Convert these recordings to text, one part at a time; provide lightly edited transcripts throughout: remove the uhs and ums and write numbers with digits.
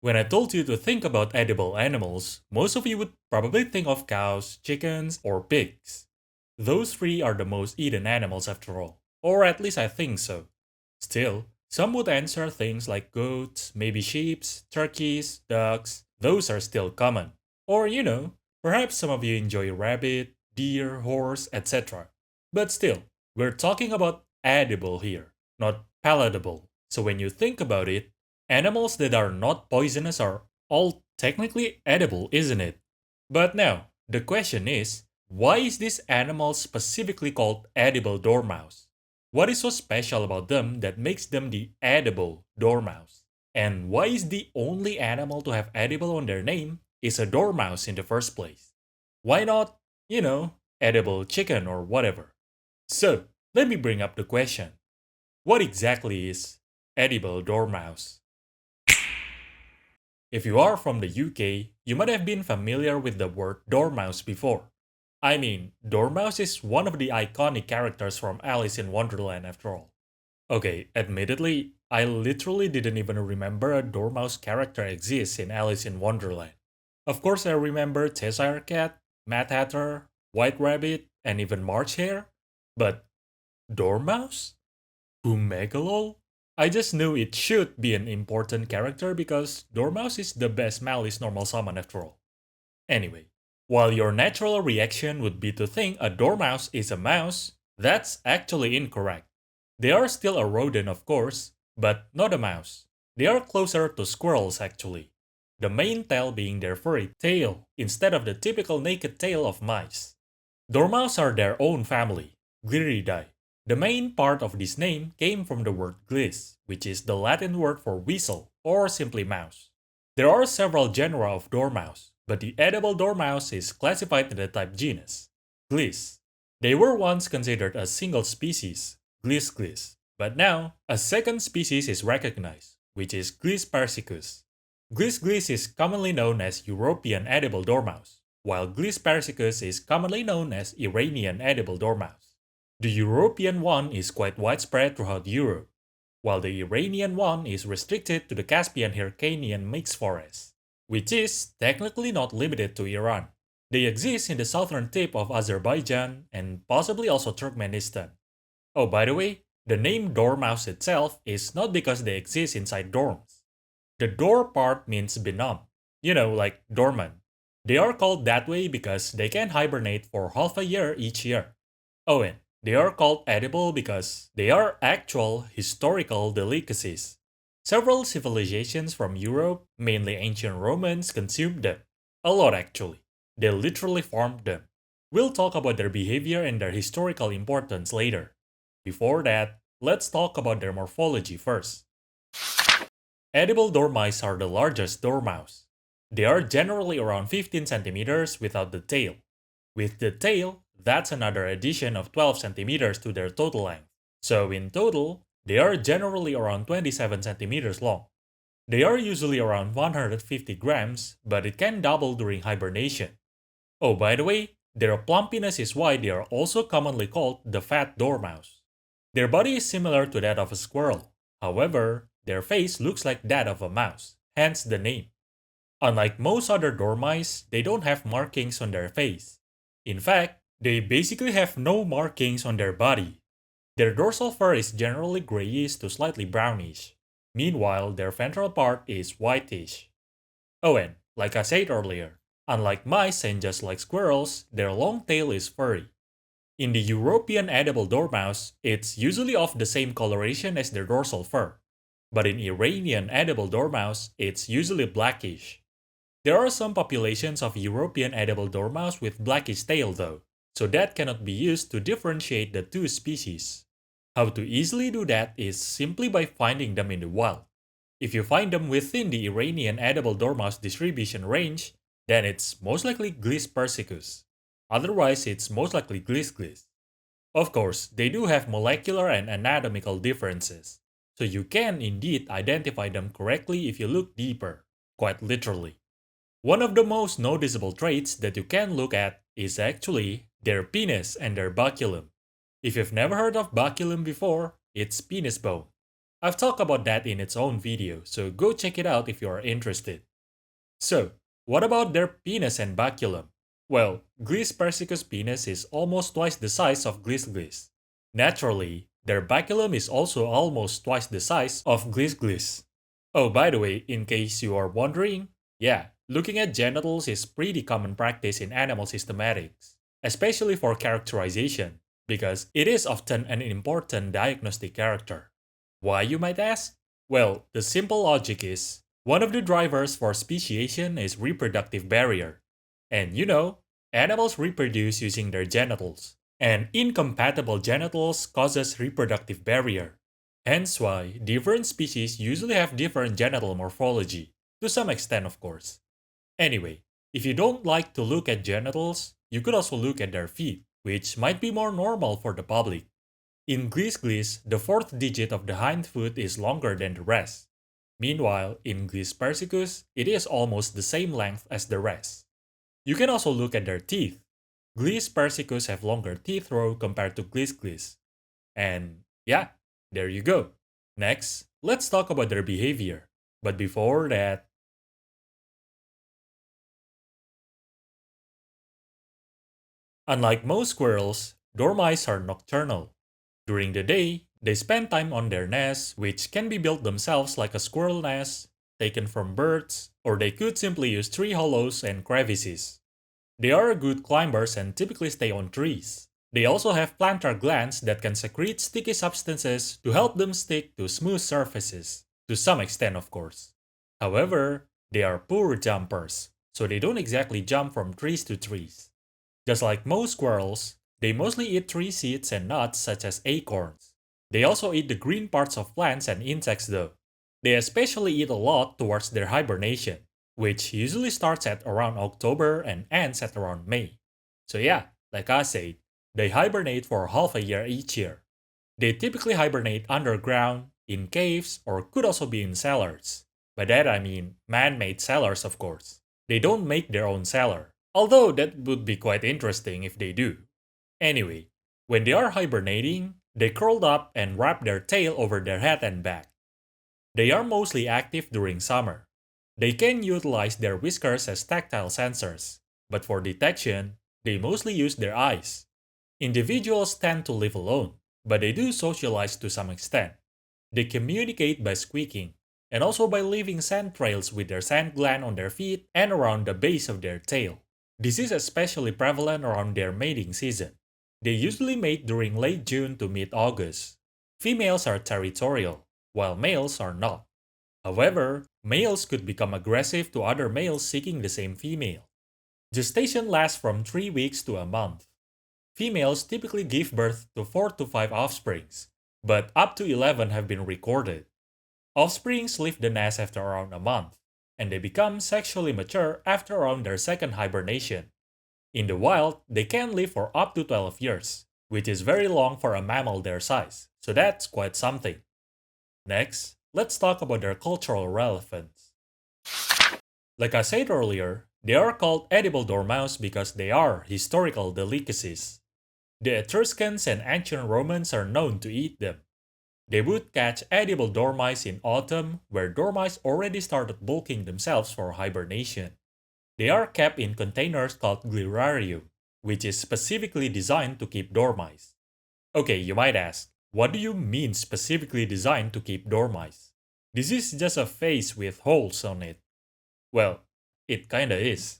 When I told you to think about edible animals, most of you would probably think of cows, chickens, or pigs. Those three are the most eaten animals after all, or at least I think so. Still, some would answer things like goats, maybe sheep, turkeys, ducks, those are still common. Or perhaps some of you enjoy rabbit, deer, horse, etc. But still, we're talking about edible here, not palatable. So when you think about it, animals that are not poisonous are all technically edible, isn't it? But now, the question is, why is this animal specifically called edible dormouse? What is so special about them that makes them the edible dormouse? And why is the only animal to have edible on their name is a dormouse in the first place? Why not, edible chicken or whatever? So, let me bring up the question. What exactly is edible dormouse? If you are from the UK, you might have been familiar with the word Dormouse before. I mean, Dormouse is one of the iconic characters from Alice in Wonderland after all. Okay, admittedly, I literally didn't even remember a Dormouse character exists in Alice in Wonderland. Of course, I remember Cheshire Cat, Mad Hatter, White Rabbit, and even March Hare, but Dormouse? Whomegalol? I just knew it should be an important character because Dormouse is the best Malice normal summon after all. Anyway, while your natural reaction would be to think a Dormouse is a mouse, that's actually incorrect. They are still a rodent, of course, but not a mouse. They are closer to squirrels actually. The main tail being their furry tail instead of the typical naked tail of mice. Dormouse are their own family, Gliridae. The main part of this name came from the word glis, which is the Latin word for weasel or simply mouse. There are several genera of dormouse, but the edible dormouse is classified in the type genus, Glis. They were once considered a single species, Glis glis, but now a second species is recognized, which is Glis persicus. Glis glis is commonly known as European edible dormouse, while Glis persicus is commonly known as Iranian edible dormouse. The European one is quite widespread throughout Europe, while the Iranian one is restricted to the Caspian Hyrcanian mixed forest, which is technically not limited to Iran. They exist in the southern tip of Azerbaijan and possibly also Turkmenistan. Oh, by the way, the name dormouse itself is not because they exist inside dorms. The door part means benumb, like dormant. They are called that way because they can hibernate for half a year each year. Oh, and they are called edible because they are actual historical delicacies. Several civilizations from Europe, mainly ancient Romans, consumed them. A lot actually. They literally farmed them. We'll talk about their behavior and their historical importance later. Before that, let's talk about their morphology first. Edible dormice are the largest dormouse. They are generally around 15 centimeters without the tail. With the tail, that's another addition of 12 centimeters to their total length. So in total, they are generally around 27 centimeters long. They are usually around 150 grams, but it can double during hibernation. Oh, by the way, their plumpiness is why they are also commonly called the fat dormouse. Their body is similar to that of a squirrel. However, their face looks like that of a mouse, hence the name. Unlike most other dormice, they don't have markings on their face. In fact, they basically have no markings on their body. Their dorsal fur is generally grayish to slightly brownish. Meanwhile, their ventral part is whitish. Oh, and like I said earlier, unlike mice and just like squirrels, their long tail is furry. In the European edible dormouse, it's usually of the same coloration as their dorsal fur. But in Iranian edible dormouse, it's usually blackish. There are some populations of European edible dormouse with blackish tail though, so that cannot be used to differentiate the two species. How to easily do that is simply by finding them in the wild. If you find them within the Iranian edible dormouse distribution range, then it's most likely Glis persicus. Otherwise, it's most likely Glis glis. Of course, they do have molecular and anatomical differences, so you can indeed identify them correctly if you look deeper, quite literally. One of the most noticeable traits that you can look at is actually their penis and their baculum. If you've never heard of baculum before, it's penis bone. I've talked about that in its own video, so go check it out if you are interested. So, what about their penis and baculum? Well, Glis persicus penis is almost twice the size of Glis. Naturally, their baculum is also almost twice the size of Glis. Oh, by the way, in case you are wondering, yeah, looking at genitals is pretty common practice in animal systematics, especially for characterization, because it is often an important diagnostic character. Why, you might ask? Well, the simple logic is one of the drivers for speciation is reproductive barrier. And animals reproduce using their genitals, and incompatible genitals causes reproductive barrier. Hence why different species usually have different genital morphology, to some extent of course. Anyway, if you don't like to look at genitals, you could also look at their feet, which might be more normal for the public. In Glis, the fourth digit of the hind foot is longer than the rest. Meanwhile, in Glis persicus, it is almost the same length as the rest. You can also look at their teeth. Glis persicus have longer teeth row compared to Glis. And yeah, there you go. Next, let's talk about their behavior. But before that, unlike most squirrels, dormice are nocturnal. During the day, they spend time on their nests, which can be built themselves like a squirrel nest, taken from birds, or they could simply use tree hollows and crevices. They are good climbers and typically stay on trees. They also have plantar glands that can secrete sticky substances to help them stick to smooth surfaces, to some extent of course. However, they are poor jumpers, so they don't exactly jump from trees to trees. Just like most squirrels, they mostly eat tree seeds and nuts such as acorns. They also eat the green parts of plants and insects though. They especially eat a lot towards their hibernation, which usually starts at around October and ends at around May. So yeah, like I said, they hibernate for half a year each year. They typically hibernate underground, in caves, or could also be in cellars. By that I mean man-made cellars of course. They don't make their own cellar, although that would be quite interesting if they do. Anyway, when they are hibernating, they curl up and wrap their tail over their head and back. They are mostly active during summer. They can utilize their whiskers as tactile sensors, but for detection, they mostly use their eyes. Individuals tend to live alone, but they do socialize to some extent. They communicate by squeaking, and also by leaving scent trails with their scent gland on their feet and around the base of their tail. This is especially prevalent around their mating season. They usually mate during late June to mid-August. Females are territorial, while males are not. However, males could become aggressive to other males seeking the same female. Gestation lasts from 3 weeks to a month. Females typically give birth to 4 to 5 offsprings, but up to 11 have been recorded. Offsprings leave the nest after around a month, and they become sexually mature after around their second hibernation. In the wild, they can live for up to 12 years, which is very long for a mammal their size, so that's quite something. Next, let's talk about their cultural relevance. Like I said earlier, they are called edible dormouse because they are historical delicacies. The Etruscans and ancient Romans are known to eat them. They would catch edible dormice in autumn, where dormice already started bulking themselves for hibernation. They are kept in containers called glirarium, which is specifically designed to keep dormice. Okay, you might ask, what do you mean specifically designed to keep dormice? This is just a vase with holes on it. Well, it kinda is.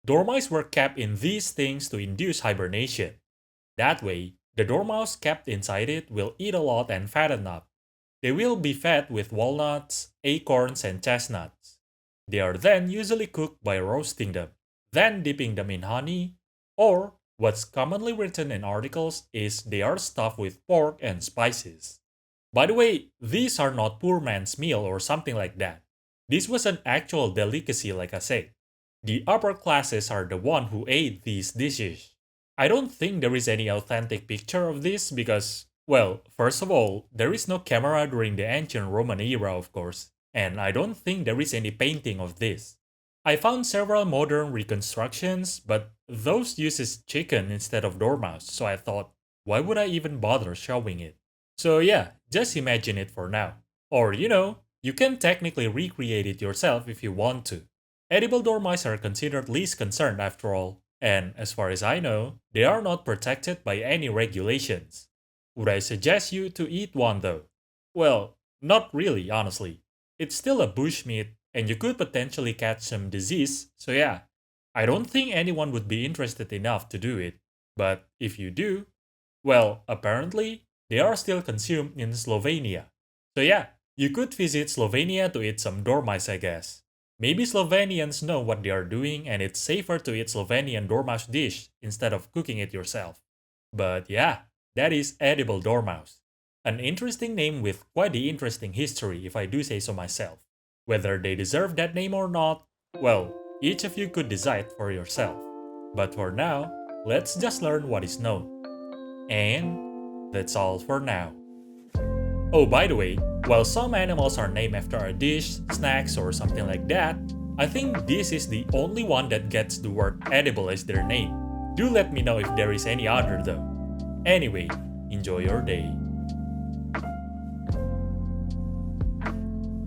Dormice were kept in these things to induce hibernation. That way, the dormouse kept inside it will eat a lot and fatten up. They will be fed with walnuts, acorns, and chestnuts. They are then usually cooked by roasting them, then dipping them in honey, or what's commonly written in articles is they are stuffed with pork and spices. By the way, these are not poor man's meal or something like that. This was an actual delicacy, like I said. The upper classes are the one who ate these dishes. I don't think there is any authentic picture of this because, well, first of all, there is no camera during the ancient Roman era, of course, and I don't think there is any painting of this. I found several modern reconstructions, but those uses chicken instead of dormouse, so I thought, why would I even bother showing it? So yeah, just imagine it for now. Or, you can technically recreate it yourself if you want to. Edible dormice are considered least concerned after all, and as far as I know, they are not protected by any regulations. Would I suggest you to eat one though? Well, not really, honestly. It's still a bushmeat, and you could potentially catch some disease, so yeah. I don't think anyone would be interested enough to do it. But if you do, well, apparently, they are still consumed in Slovenia. So yeah, you could visit Slovenia to eat some dormice, I guess. Maybe Slovenians know what they are doing and it's safer to eat Slovenian dormouse dish instead of cooking it yourself. But yeah, that is edible dormouse. An interesting name with quite the interesting history if I do say so myself. Whether they deserve that name or not, well, each of you could decide for yourself. But for now, let's just learn what is known. And that's all for now. Oh, by the way, while some animals are named after a dish, snacks, or something like that, I think this is the only one that gets the word edible as their name. Do let me know if there is any other though. Anyway, enjoy your day.